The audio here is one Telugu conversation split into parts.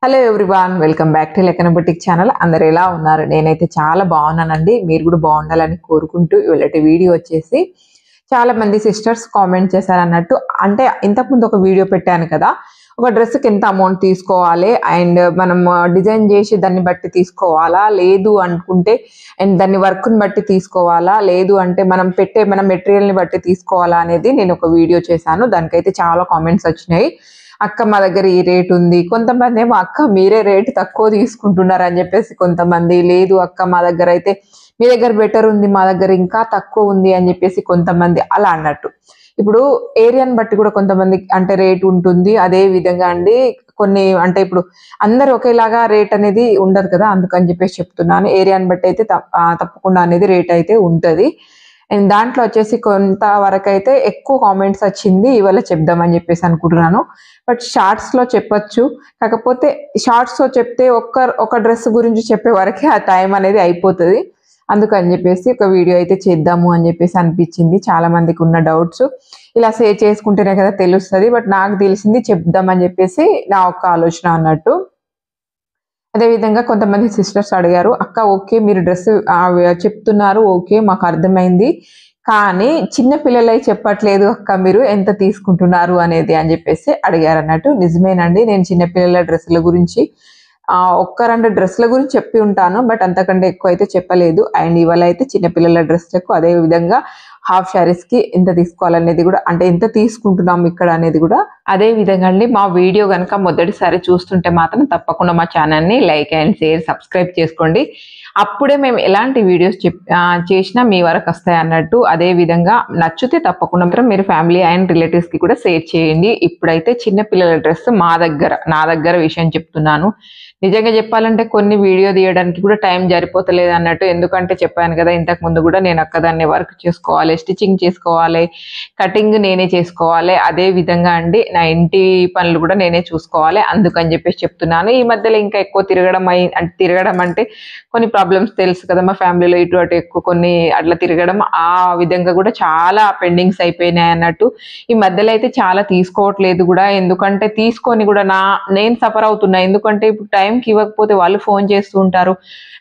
Hello everyone, welcome back to లెక్కన బుటిక్ ఛానల్. అందరు ఎలా ఉన్నారు? నేనైతే చాలా బాగున్నానండి. మీరు కూడా బాగుండాలని కోరుకుంటూ ఇవాళ వీడియో వచ్చేసి చాలా మంది సిస్టర్స్ కామెంట్ చేశారు అన్నట్టు. అంటే ఇంతకుముందు ఒక వీడియో పెట్టాను కదా, ఒక డ్రెస్కి ఎంత అమౌంట్ తీసుకోవాలి అండ్ మనం డిజైన్ చేసి దాన్ని బట్టి తీసుకోవాలా, లేదు అనుకుంటే అండ్ దాన్ని వర్క్ని బట్టి తీసుకోవాలా, లేదు అంటే మన మెటీరియల్ని బట్టి తీసుకోవాలా అనేది నేను ఒక వీడియో చేశాను. దానికైతే చాలా కామెంట్స్ వచ్చినాయి. అక్క మా దగ్గర ఈ రేట్ ఉంది, కొంతమంది ఏమో అక్క మీరే రేట్ తక్కువ తీసుకుంటున్నారు అని చెప్పేసి, కొంతమంది లేదు అక్క మా దగ్గర అయితే మీ దగ్గర బెటర్ ఉంది, మా దగ్గర ఇంకా తక్కువ ఉంది అని చెప్పేసి కొంతమంది అలా అన్నట్టు. ఇప్పుడు ఏరియాని బట్టి కూడా కొంతమంది అంటే రేట్ ఉంటుంది. అదే విధంగా అండి కొన్ని అంటే ఇప్పుడు అందరు ఒకేలాగా రేట్ అనేది ఉండదు కదా, అందుకని చెప్పేసి చెప్తున్నాను. ఏరియాని బట్టి అయితే తప్పకుండా అనేది రేట్ అయితే ఉంటుంది. అండ్ దాంట్లో వచ్చేసి కొంతవరకు అయితే ఎక్కువ కామెంట్స్ వచ్చింది, ఇవాళ చెప్దామని చెప్పేసి అనుకుంటున్నాను. బట్ షార్ట్స్లో చెప్పొచ్చు, కాకపోతే షార్ట్స్లో చెప్తే ఒక డ్రెస్ గురించి చెప్పే వరకే ఆ టైం అనేది అయిపోతుంది. అందుకని చెప్పేసి ఒక వీడియో అయితే చేద్దాము అని చెప్పేసి అనిపించింది. చాలా మందికి ఉన్న డౌట్స్ ఇలా షేర్ చేసుకుంటేనే కదా తెలుస్తుంది. బట్ నాకు తెలిసింది చెప్దామని చెప్పేసి నా ఒక్క ఆలోచన అన్నట్టు. అదేవిధంగా కొంతమంది సిస్టర్స్ అడిగారు, అక్క ఓకే మీరు డ్రెస్ చెప్తున్నారు, ఓకే మాకు అర్థమైంది, కానీ చిన్న పిల్లలై చెప్పట్లేదు అక్క మీరు ఎంత తీసుకుంటున్నారు అనేది అని చెప్పేసి అడిగారు అన్నట్టు. నిజమేనండి, నేను చిన్నపిల్లల డ్రెస్సుల గురించి ఒక్క రెండు డ్రెస్సుల గురించి చెప్పి ఉంటాను, బట్ అంతకంటే ఎక్కువ అయితే చెప్పలేదు. అండ్ ఇవాళ అయితే చిన్నపిల్లల డ్రెస్లకు అదే విధంగా హాఫ్ శారీస్కి ఎంత తీసుకోవాలనేది కూడా, అంటే ఎంత తీసుకుంటున్నాం ఇక్కడ అనేది కూడా అదే విధంగా అండి. మా వీడియో కనుక మొదటిసారి చూస్తుంటే మాత్రం తప్పకుండా మా ఛానల్ని లైక్ అండ్ షేర్ సబ్స్క్రైబ్ చేసుకోండి. అప్పుడే మేము ఎలాంటి వీడియోస్ చేసినా మీ వరకు వస్తాయి అన్నట్టు. అదే విధంగా నచ్చితే తప్పకుండా మాత్రం మీరు ఫ్యామిలీ అండ్ రిలేటివ్స్కి కూడా షేర్ చేయండి. ఇప్పుడైతే చిన్నపిల్లల డ్రెస్ నా దగ్గర విషయం చెప్తున్నాను. నిజంగా చెప్పాలంటే కొన్ని వీడియో తీయడానికి కూడా టైం సరిపోతలేదు అన్నట్టు. ఎందుకంటే చెప్పాను కదా ఇంతకు ముందు కూడా, నేను ఒక్కదాన్నే వర్క్ చేసుకోవాలి, స్టిచ్చింగ్ చేసుకోవాలి, కటింగ్ నేనే చేసుకోవాలి, అదే విధంగా అండి నా ఇంటి పనులు కూడా నేనే చూసుకోవాలి. అందుకని చెప్పేసి చెప్తున్నాను. ఈ మధ్యలో ఇంకా ఎక్కువ తిరగడం అంటే కొన్ని ప్రాబ్లమ్స్ తెలుసు కదా, మా ఫ్యామిలీలో ఇటు అటు ఎక్కువ కొన్ని అట్లా తిరగడం, ఆ విధంగా కూడా చాలా పెండింగ్స్ అయిపోయినాయి అన్నట్టు. ఈ మధ్యలో అయితే చాలా తీసుకోవట్లేదు కూడా, ఎందుకంటే తీసుకొని కూడా నేను సఫర్ అవుతున్నా. ఎందుకంటే ఇప్పుడు టైంకి ఇవ్వకపోతే వాళ్ళు ఫోన్ చేస్తూ ఉంటారు.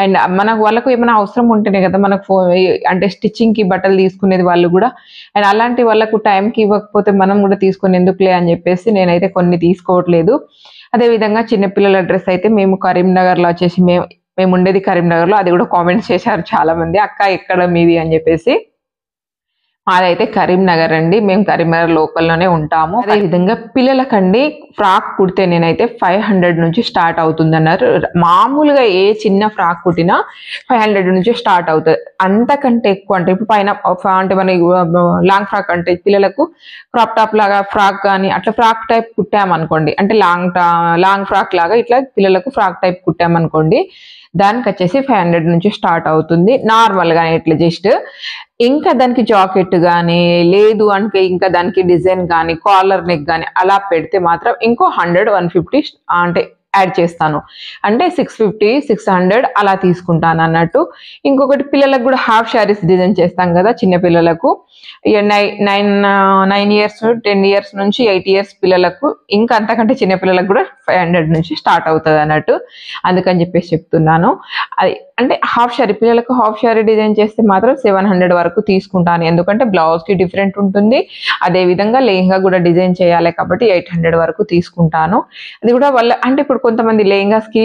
అండ్ వాళ్ళకు ఏమైనా అవసరం ఉంటేనే కదా మనకు ఫోన్, అంటే స్టిచ్చింగ్కి బట్టలు తీసుకునేది వాళ్ళు కూడా. అండ్ అలాంటి వాళ్ళకు టైంకి ఇవ్వకపోతే మనం కూడా తీసుకొని ఎందుకులే అని చెప్పేసి నేనైతే కొన్ని తీసుకోవట్లేదు. అదేవిధంగా చిన్నపిల్లల డ్రెస్ అయితే మేము కరీంనగర్లో వచ్చేసి మేము ఉండేది కరీంనగర్లో, అది కూడా కామెంట్స్ చేశారు చాలా మంది, అక్క ఎక్కడ మీది అని చెప్పేసి. మాదైతే కరీంనగర్ అండి, మేము కరీంనగర్ లోకల్లోనే ఉంటాము. అదేవిధంగా పిల్లలకండి ఫ్రాక్ కుడితే నేనైతే 500 నుంచి స్టార్ట్ అవుతుంది అన్నారు. మామూలుగా ఏ చిన్న ఫ్రాక్ కుట్టినా 500 నుంచి స్టార్ట్ అవుతుంది. అంతకంటే ఎక్కువ అంటే ఇప్పుడు పైన అంటే మన లాంగ్ ఫ్రాక్ అంటే పిల్లలకు క్రాప్ టాప్ లాగా ఫ్రాక్ కానీ అట్లా ఫ్రాక్ టైప్ కుట్టామనుకోండి, అంటే లాంగ్ ఫ్రాక్ లాగా ఇట్లా పిల్లలకు ఫ్రాక్ టైప్ కుట్టామనుకోండి, దానికి వచ్చేసి 500 నుంచి స్టార్ట్ అవుతుంది నార్మల్గా ఇట్లా జస్ట్. ఇంకా దానికి జాకెట్ కానీ లేదు అంటే ఇంకా దానికి డిజైన్ కానీ కాలర్ నెక్ కానీ అలా పెడితే మాత్రం ఇంకో 100-150 అంటే యాడ్ చేస్తాను. అంటే 650 600 అలా తీసుకుంటాను అన్నట్టు. ఇంకొకటి పిల్లలకు కూడా హాఫ్ శారీస్ డిజైన్ చేస్తాం కదా చిన్నపిల్లలకు, 9 ఇయర్స్ 10 ఇయర్స్ నుంచి 8 ఇయర్స్ పిల్లలకు, ఇంకా అంతకంటే చిన్నపిల్లలకు కూడా 500 నుంచి స్టార్ట్ అవుతుంది అన్నట్టు. అందుకని చెప్పేసి చెప్తున్నాను. అది అంటే హాఫ్ శారీ పిల్లలకు హాఫ్ శారీ డిజైన్ చేస్తే మాత్రం 700 వరకు తీసుకుంటాను. ఎందుకంటే బ్లౌజ్కి డిఫరెంట్ ఉంటుంది, అదేవిధంగా లెహంగా కూడా డిజైన్ చేయాలి కాబట్టి 800 వరకు తీసుకుంటాను. అది కూడా అంటే ఇప్పుడు కొంతమంది లెహంగాస్కి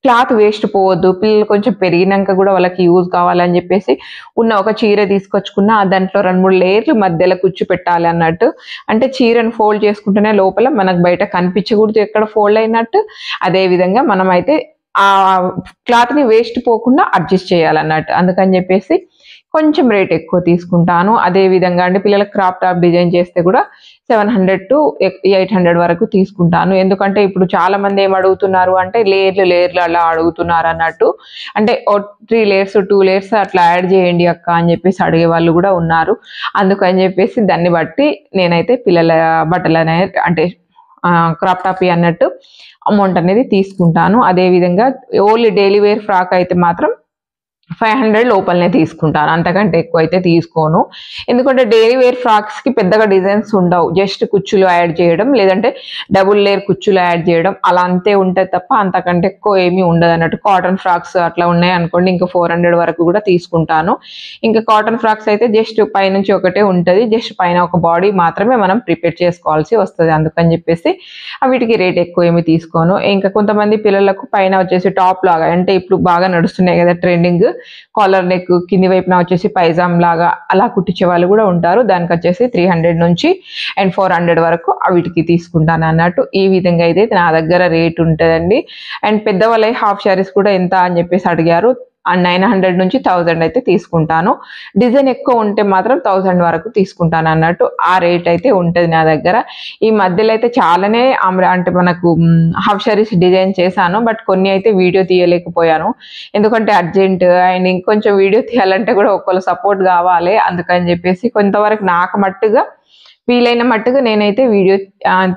క్లాత్ వేస్ట్ పోవద్దు, పిల్లలు కొంచెం పెరిగినాక కూడా వాళ్ళకి యూజ్ కావాలని చెప్పేసి ఉన్న ఒక చీర తీసుకొచ్చుకున్న దాంట్లో 2-3 లేయర్లు మధ్యలో కుచ్చు పెట్టాలి అన్నట్టు. అంటే చీరను ఫోల్డ్ చేసుకుంటేనే లోపల మనకు బయట కనిపించకూడదు ఎక్కడ ఫోల్డ్ అయినట్టు. అదేవిధంగా మనం అయితే ఆ క్లాత్ని వేస్ట్ పోకుండా అడ్జస్ట్ చేయాలన్నట్టు. అందుకని చెప్పేసి కొంచెం రేట్ ఎక్కువ తీసుకుంటాను. అదే విధంగా అండి పిల్లలకు క్రాప్ టాప్ డిజైన్ చేస్తే కూడా 700-800 వరకు తీసుకుంటాను. ఎందుకంటే ఇప్పుడు చాలా మంది ఏం అడుగుతున్నారు అంటే లేయర్లు అలా అడుగుతున్నారు అన్నట్టు. అంటే 3 లేయర్స్ 2 లేయర్స్ అట్లా యాడ్ చేయండి అక్క అని చెప్పేసి అడిగే వాళ్ళు కూడా ఉన్నారు. అందుకని చెప్పేసి దాన్ని బట్టి నేనైతే పిల్లల బట్టలు అనేది అంటే క్రాప్ టాప్ అన్నట్టు అమౌంట్ అనేది తీసుకుంటాను. అదేవిధంగా ఓన్లీ డైలీ వేర్ ఫ్రాక్ అయితే మాత్రం 500 లోపలనే తీసుకుంటాను, అంతకంటే ఎక్కువ అయితే తీసుకోను. ఎందుకంటే డైలీ వేర్ ఫ్రాక్స్కి పెద్దగా డిజైన్స్ ఉండవు, జస్ట్ కుచ్చులు యాడ్ చేయడం లేదంటే డబుల్ లేయర్ కుచ్చులు యాడ్ చేయడం అలా అంతే ఉంటాయి తప్ప అంతకంటే ఎక్కువ ఏమీ ఉండదు అన్నట్టు. కాటన్ ఫ్రాక్స్ అట్లా ఉన్నాయి అనుకోండి ఇంకా 400 వరకు కూడా తీసుకుంటాను. ఇంకా కాటన్ ఫ్రాక్స్ అయితే జస్ట్ పైనుంచి ఒకటే ఉంటుంది, జస్ట్ పైన ఒక బాడీ మాత్రమే మనం ప్రిపేర్ చేసుకోవాల్సి వస్తుంది, అందుకని చెప్పేసి వీటికి రేట్ ఎక్కువ ఏమి తీసుకోను. ఇంకా కొంతమంది పిల్లలకు పైన వచ్చేసి టాప్ లాగా, అంటే ఇప్పుడు బాగా నడుస్తున్నాయి కదా ట్రెండింగ్, కాలర్ నెక్ కింది వైపున వచ్చేసి పైజామ్ లాగా అలా కుట్టించే వాళ్ళు కూడా ఉంటారు. దానికి వచ్చేసి 300 నుంచి అండ్ 400 వరకు వీటికి తీసుకుంటాను అన్నట్టు. ఈ విధంగా అయితే నా దగ్గర రేట్ ఉంటుందండి. అండ్ పెద్దవాళ్ళ హాఫ్ శారీస్ కూడా ఎంత అని చెప్పేసి అడిగారు, 900 నుంచి 1000 అయితే తీసుకుంటాను. డిజైన్ ఎక్కువ ఉంటే మాత్రం 1000 వరకు తీసుకుంటాను అన్నట్టు. ఆ రేట్ అయితే ఉంటుంది నా దగ్గర. ఈ మధ్యలో అయితే చాలానే అంటే మనకు హాఫ్ శారీస్ డిజైన్ చేశాను, బట్ కొన్ని అయితే వీడియో తీయలేకపోయాను ఎందుకంటే అర్జెంట్, అండ్ ఇంకొంచెం వీడియో తీయాలంటే కూడా ఒకళ్ళు సపోర్ట్ కావాలి, అందుకని చెప్పేసి కొంతవరకు నాకు మట్టుగా వీలైన మట్టుగా నేనైతే వీడియో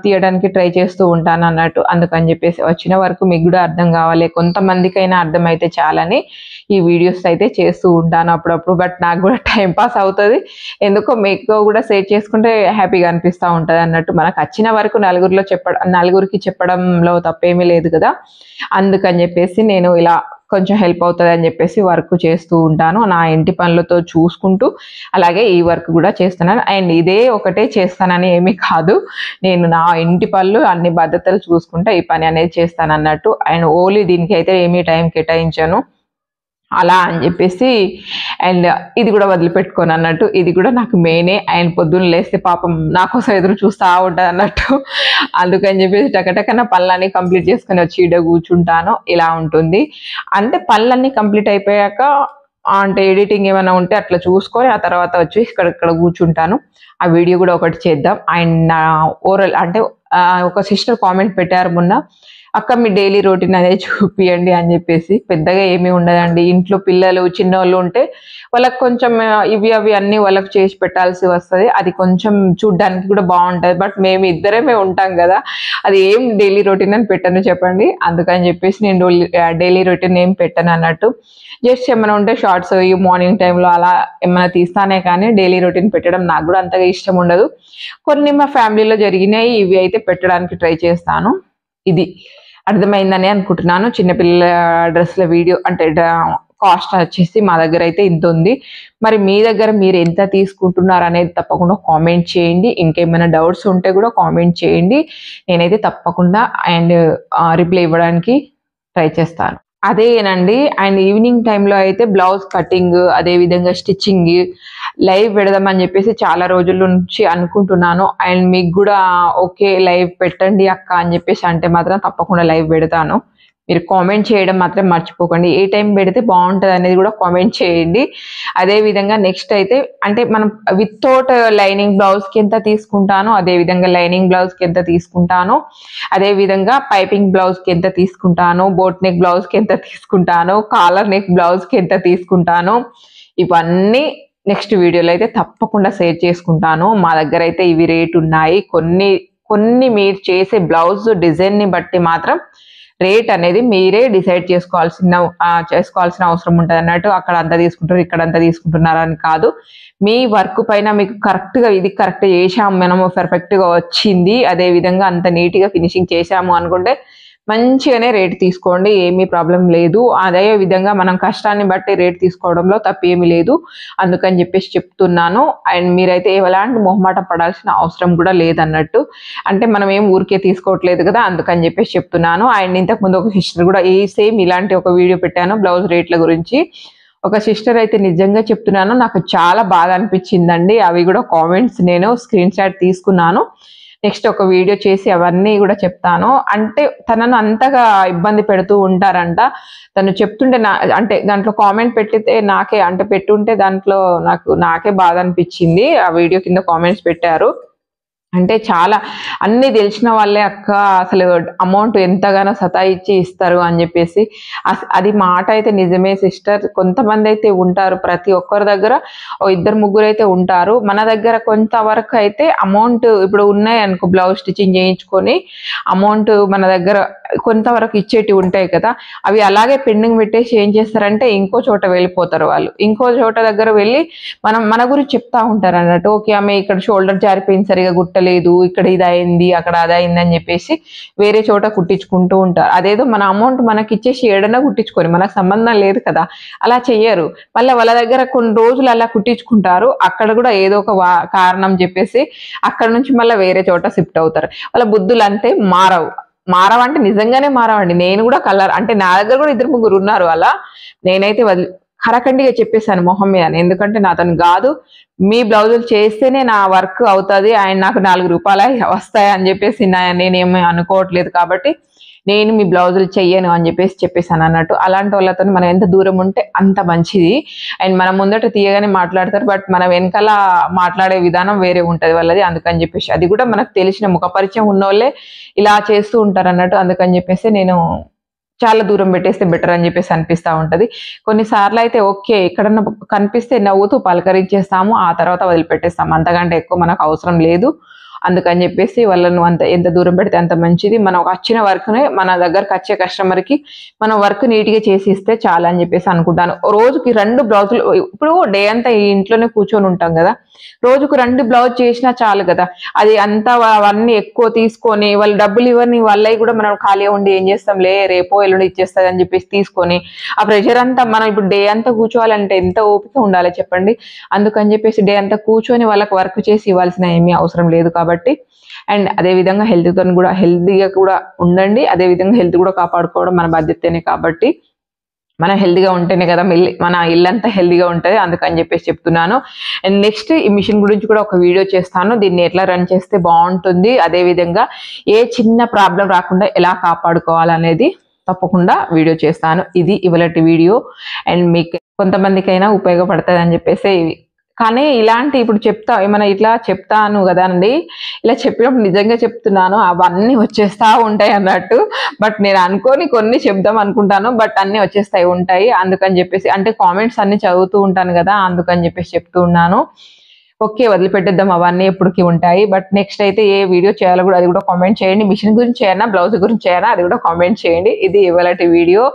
తీయడానికి ట్రై చేస్తూ ఉంటాను అన్నట్టు. అందుకని చెప్పేసి వచ్చిన వరకు మీకు కూడా అర్థం కావాలి, కొంతమందికైనా అర్థమైతే చాలని ఈ వీడియోస్ అయితే చేస్తూ ఉంటాను అప్పుడప్పుడు. బట్ నాకు కూడా టైం పాస్ అవుతుంది, ఎందుకో మీకు కూడా షేర్ చేసుకుంటే హ్యాపీగా అనిపిస్తూ ఉంటుంది అన్నట్టు. మనకు వచ్చిన వరకు నలుగురికి చెప్పడంలో తప్పేమీ లేదు కదా, అందుకని చెప్పేసి నేను ఇలా కొంచెం హెల్ప్ అవుతుంది అని చెప్పేసి వర్క్ చేస్తూ ఉంటాను, నా ఇంటి పనులతో చూసుకుంటూ అలాగే ఈ వర్క్ కూడా చేస్తున్నాను. అండ్ ఇదే ఒకటే చేస్తానని ఏమీ కాదు, నేను నా ఇంటి పనులు అన్ని బాధ్యతలు చూసుకుంటా ఈ పని అనేది చేస్తాను అన్నట్టు. అండ్ ఓన్లీ దీనికి అయితే ఏమీ టైం కేటాయించాను అలా అని చెప్పేసి. అండ్ ఇది కూడా వదిలిపెట్టుకోను అన్నట్టు, ఇది కూడా నాకు మెయినే. అండ్ పొద్దున్న లేస్తే పాపం నా కోసం ఎదురు చూస్తూ ఉంటుంది అన్నట్టు, అందుకని చెప్పేసి టకటకన పనులన్నీ కంప్లీట్ చేసుకొని వచ్చి ఈడ కూర్చుంటాను, ఇలా ఉంటుంది. అంటే పనులన్నీ కంప్లీట్ అయిపోయాక అంటే ఎడిటింగ్ ఏమైనా ఉంటే అట్లా చూసుకొని ఆ తర్వాత వచ్చి ఇక్కడ కూర్చుంటాను. ఆ వీడియో కూడా ఒకటి చేద్దాం. అండ్ నా ఓరల్ అంటే ఒక సిస్టర్ కామెంట్ పెట్టారు మొన్న, అక్క మీ డైలీ రొటీన్ అనేది చూపియండి అని చెప్పేసి. పెద్దగా ఏమీ ఉండదండి, ఇంట్లో పిల్లలు చిన్నోళ్ళు ఉంటే వాళ్ళకి కొంచెం ఇవి అన్నీ వాళ్ళకి చేసి పెట్టాల్సి వస్తుంది, అది కొంచెం చూడ్డానికి కూడా బాగుంటుంది. బట్ మేము ఇద్దరమే ఉంటాం కదా, అది ఏం డైలీ రొటీన్ అని పెట్టను చెప్పండి, అందుకని చెప్పేసి నేను డైలీ రొటీన్ ఏం పెట్టను అన్నట్టు. జస్ట్ ఏమైనా ఉంటే షార్ట్స్ ఈ మార్నింగ్ టైంలో అలా ఏమైనా తీస్తానే కానీ డైలీ రొటీన్ పెట్టడం నాకు కూడా అంతగా ఇష్టం ఉండదు. కొన్ని మా ఫ్యామిలీలో జరిగినాయి, ఇవి అయితే పెట్టడానికి ట్రై చేస్తాను. ఇది అర్థమైందని అనుకుంటున్నాను. చిన్నపిల్లల డ్రెస్ల వీడియో అంటే కాస్ట్ వచ్చేసి మా దగ్గర అయితే ఇంత ఉంది. మరి మీ దగ్గర మీరు ఎంత తీసుకుంటున్నారు అనేది తప్పకుండా కామెంట్ చేయండి. ఇంకేమైనా డౌట్స్ ఉంటే కూడా కామెంట్ చేయండి, నేనైతే తప్పకుండా అండ్ రిప్లై ఇవ్వడానికి ట్రై చేస్తాను. అదేనండి. అండ్ ఈవినింగ్ టైంలో అయితే బ్లౌజ్ కటింగ్ అదేవిధంగా స్టిచ్చింగ్ లైవ్ పెడదామని చెప్పేసి చాలా రోజుల నుంచి అనుకుంటున్నాను. అండ్ మీకు కూడా ఓకే లైవ్ పెట్టండి అక్క అని చెప్పేసి అంటే మాత్రం తప్పకుండా లైవ్ పెడతాను. మీరు కామెంట్ చేయడం మాత్రం మర్చిపోకండి, ఏ టైం పెడితే బాగుంటుంది అనేది కూడా కామెంట్ చేయండి. అదేవిధంగా నెక్స్ట్ అయితే అంటే మనం వితౌట్ లైనింగ్ బ్లౌజ్కి ఎంత తీసుకుంటానో అదేవిధంగా లైనింగ్ బ్లౌజ్కి ఎంత తీసుకుంటానో అదేవిధంగా పైపింగ్ బ్లౌజ్కి ఎంత తీసుకుంటానో బోట్ నెక్ బ్లౌజ్కి ఎంత తీసుకుంటానో కాలర్ నెక్ బ్లౌజ్కి ఎంత తీసుకుంటానో ఇవన్నీ నెక్స్ట్ వీడియోలో అయితే తప్పకుండా షేర్ చేసుకుంటాను. మా దగ్గర అయితే ఇవి రేట్ ఉన్నాయి. కొన్ని మీరు చేసే బ్లౌజ్ డిజైన్ని బట్టి మాత్రం రేట్ అనేది మీరే డిసైడ్ చేసుకోవాల్సిన అవసరం ఉంటుంది అన్నట్టు. అక్కడ అంతా తీసుకుంటారు ఇక్కడ అంతా తీసుకుంటున్నారు అని కాదు, మీ వర్క్ పైన మీకు కరెక్ట్గా ఇది కరెక్ట్ చేసాము మనము పర్ఫెక్ట్గా వచ్చింది అదేవిధంగా అంత నీట్గా ఫినిషింగ్ చేసాము అనుకుంటే మంచిగానే రేట్ తీసుకోండి, ఏమీ ప్రాబ్లం లేదు. అదే విధంగా మనం కష్టాన్ని బట్టి రేట్ తీసుకోవడంలో తప్పేమీ లేదు, అందుకని చెప్పేసి చెప్తున్నాను. అండ్ మీరైతే ఎలాంటి మొహమాట పడాల్సిన అవసరం కూడా లేదన్నట్టు. అంటే మనం ఏం ఊరికే తీసుకోవట్లేదు కదా, అందుకని చెప్పేసి చెప్తున్నాను. అండ్ ఇంతకుముందు ఒక సిస్టర్ కూడా సేమ్ ఇలాంటి ఒక వీడియో పెట్టాను బ్లౌజ్ రేట్ల గురించి. ఒక సిస్టర్ అయితే నిజంగా చెప్తున్నాను నాకు చాలా బాధ అనిపించిందండి. అవి కూడా కామెంట్స్ నేను స్క్రీన్ షాట్ తీసుకున్నాను. నెక్స్ట్ ఒక వీడియో చేసి అవన్నీ కూడా చెప్తాను. అంటే తనను అంతగా ఇబ్బంది పెడుతూ ఉంటారంట. తను చెప్తుంటే అంటే దాంట్లో కామెంట్ పెట్టితే నాకే అంటే పెట్టుంటే దాంట్లో నాకే బాధ అనిపించింది. ఆ వీడియో కింద కామెంట్స్ పెట్టారు. అంటే చాలా అన్నీ తెలిసిన వాళ్ళే అక్క అసలు అమౌంట్ ఎంతగానో సతాయిచ్చి ఇస్తారు అని చెప్పేసి. అది మాట అయితే నిజమే సిస్టర్, కొంతమంది అయితే ఉంటారు, ప్రతి ఒక్కరి దగ్గర ఇద్దరు ముగ్గురు అయితే ఉంటారు. మన దగ్గర కొంతవరకు అయితే అమౌంట్ ఇప్పుడు ఉన్నాయి అనుకో బ్లౌజ్ స్టిచ్చింగ్ చేయించుకొని అమౌంట్ మన దగ్గర కొంతవరకు ఇచ్చేటివి ఉంటాయి కదా, అవి అలాగే పెండింగ్ పెట్టేసి ఏం చేస్తారంటే ఇంకో చోట వెళ్ళిపోతారు వాళ్ళు. ఇంకో చోట దగ్గర వెళ్ళి మన గురించి చెప్తా ఉంటారు అన్నట్టు. ఓకే ఆమె ఇక్కడ షోల్డర్ జారిపోయింది, సరిగా గుట్టలేదు, ఇక్కడ ఇది అయింది, అక్కడ అది అయింది అని చెప్పేసి వేరే చోట కుట్టించుకుంటూ ఉంటారు. అదేదో మన అమౌంట్ మనకి ఇచ్చేసి ఏడన్నా కుట్టించుకొని, మనకు సంబంధం లేదు కదా, అలా చెయ్యరు. మళ్ళీ వాళ్ళ దగ్గర కొన్ని రోజులు అలా కుట్టించుకుంటారు, అక్కడ కూడా ఏదో ఒక కారణం చెప్పేసి అక్కడ నుంచి మళ్ళీ వేరే చోట షిఫ్ట్ అవుతారు. వాళ్ళ బుద్ధులు అంతే, మారవంటే నిజంగానే మారవండి. నేను కూడా కలర్ అంటే నా దగ్గర కూడా 2-3 ఉన్నారు అలా. నేనైతే ఖరఖండిగా చెప్పేశాను మొహం మీద, ఎందుకంటే నా అతను కాదు, మీ బ్లౌజులు చేస్తేనే నా వర్క్ అవుతుంది, ఆయన నాకు 4 రూపాయలు వస్తాయి అని చెప్పేసి నేనేమీ అనుకోవట్లేదు, కాబట్టి నేను మీ బ్లౌజులు చెయ్యను అని చెప్పేసాను అన్నట్టు. అలాంటి వాళ్ళతో మనం ఎంత దూరం ఉంటే అంత మంచిది. అండ్ మనం ముందట తీయగానే మాట్లాడతారు, బట్ మన వెనకాల మాట్లాడే విధానం వేరే ఉంటుంది వాళ్ళది. అందుకని చెప్పేసి అది కూడా మనకు తెలిసిన ముఖపరిచయం ఉన్నోళ్ళే ఇలా చేస్తూ ఉంటారు అన్నట్టు. అందుకని చెప్పేసి నేను చాలా దూరం పెట్టేస్తే బెటర్ అని చెప్పేసి అనిపిస్తూ ఉంటుంది. కొన్నిసార్లు అయితే ఓకే ఎక్కడన్నా కనిపిస్తే నవ్వుతూ పలకరించేస్తాము, ఆ తర్వాత వదిలిపెట్టేస్తాము, అంతకంటే ఎక్కువ మనకు అవసరం లేదు. అందుకని చెప్పేసి వాళ్ళను ఎంత దూరం పెడితే అంత మంచిది. మనం వచ్చిన వర్క్నే మన దగ్గరకు వచ్చే కస్టమర్కి మనం వర్క్ నీట్గా చేసి ఇస్తే చాలా అని చెప్పేసి అనుకుంటాను. రోజుకి 2 బ్లౌజులు, ఇప్పుడు డే అంతా ఈ ఇంట్లోనే కూర్చొని ఉంటాం కదా, రోజుకు 2 బ్లౌజ్ చేసినా చాలు కదా. అది అంతా అవన్నీ ఎక్కువ తీసుకొని వాళ్ళు డబ్బులు ఇవ్వని వాళ్ళవి కూడా మనం ఖాళీగా ఉండి ఏం చేస్తాంలే రేపో ఎల్లుండి ఇచ్చేస్తుంది అని చెప్పేసి తీసుకొని ఆ ప్రెషర్ అంతా మనం ఇప్పుడు డే అంతా కూర్చోవాలంటే ఎంత ఓపిక ఉండాలి చెప్పండి. అందుకని చెప్పేసి డే అంతా కూర్చొని వాళ్ళకి వర్క్ చేసి ఇవ్వాల్సిన ఏమీ అవసరం లేదు కాబట్టి. అండ్ అదేవిధంగా హెల్తీగా కూడా ఉండండి, అదేవిధంగా హెల్త్ కూడా కాపాడుకోవడం మన బాధ్యతనే. కాబట్టి మనం హెల్తీగా ఉంటేనే కదా మన ఇల్లంతా హెల్తీగా ఉంటుంది, అందుకని చెప్పేసి చెప్తున్నాను. అండ్ నెక్స్ట్ ఈ మిషన్ గురించి కూడా ఒక వీడియో చేస్తాను, దీన్ని ఎట్లా రన్ చేస్తే బాగుంటుంది, అదేవిధంగా ఏ చిన్న ప్రాబ్లం రాకుండా ఎలా కాపాడుకోవాలనేది తప్పకుండా వీడియో చేస్తాను. ఇది ఇవాళటి వీడియో. అండ్ మీకు కొంతమందికైనా ఉపయోగపడుతుంది అని చెప్పేసి. కానీ ఇలాంటి ఇప్పుడు ఏమైనా ఇట్లా చెప్తాను కదండి, ఇలా చెప్పినప్పుడు నిజంగా చెప్తున్నాను అవన్నీ వచ్చేస్తా ఉంటాయి అన్నట్టు. బట్ నేను అనుకోని కొన్ని చెప్దాం అనుకుంటాను, బట్ అన్నీ ఉంటాయి. అందుకని చెప్పేసి అంటే కామెంట్స్ అన్ని చదువుతూ ఉంటాను కదా, అందుకని చెప్పేసి చెప్తూ ఉన్నాను. ఓకే వదిలిపెట్టేద్దాం, అవన్నీ ఎప్పటికీ ఉంటాయి. బట్ నెక్స్ట్ అయితే ఏ వీడియో చేయాలో కూడా అది కూడా కామెంట్ చేయండి. మిషన్ గురించి చేయనా, బ్లౌజ్ గురించి చేయనా, అది కూడా కామెంట్ చేయండి. ఇది ఇవాళటి వీడియో.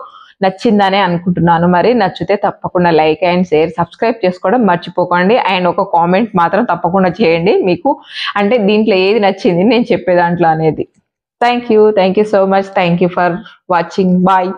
నచ్చిందనే అనుకుంటున్నాను. మరి నచ్చితే తప్పకుండా లైక్ అండ్ షేర్, సబ్స్క్రైబ్ చేసుకోవడం మర్చిపోకండి. అండ్ ఒక కామెంట్ మాత్రం తప్పకుండా చేయండి, మీకు అంటే దీంట్లో ఏది నచ్చింది నేను చెప్పే దాంట్లో అనేది. Thank you so much. Thank you for watching. Bye.